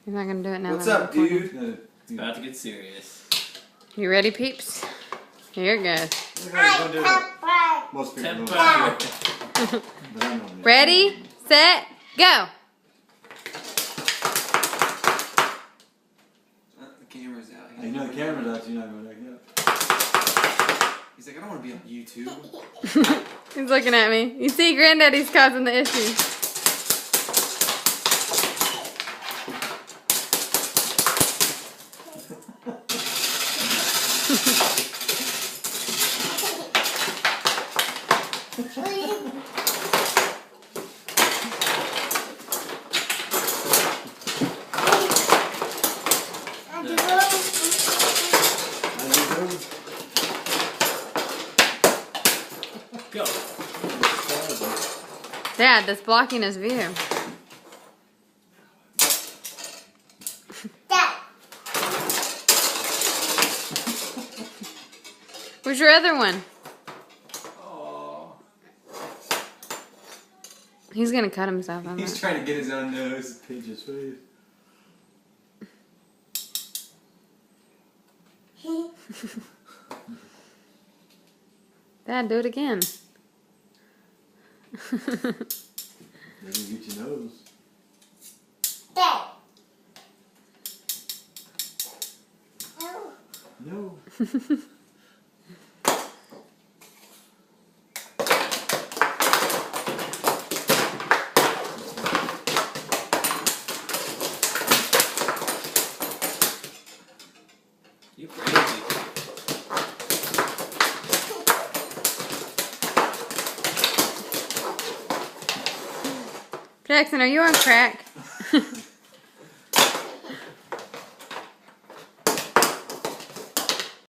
You're not gonna do it now. What's up, dude? It's about to get serious. You ready, peeps? Here it goes. Most people Temper. don't. But I know me. Ready, set, go. The camera's out. I know the camera's out, you're not going back up. He's like, I don't want to be on YouTube. He's looking at me. You see, Granddaddy's causing the issue. Go. Dad, that's blocking his view. Where's your other one? Oh. He's gonna cut himself on He's that. trying to get his own nose. Pinch his face. Dad, do it again. Let me get your nose. No. You crazy. Jackson, are you on crack?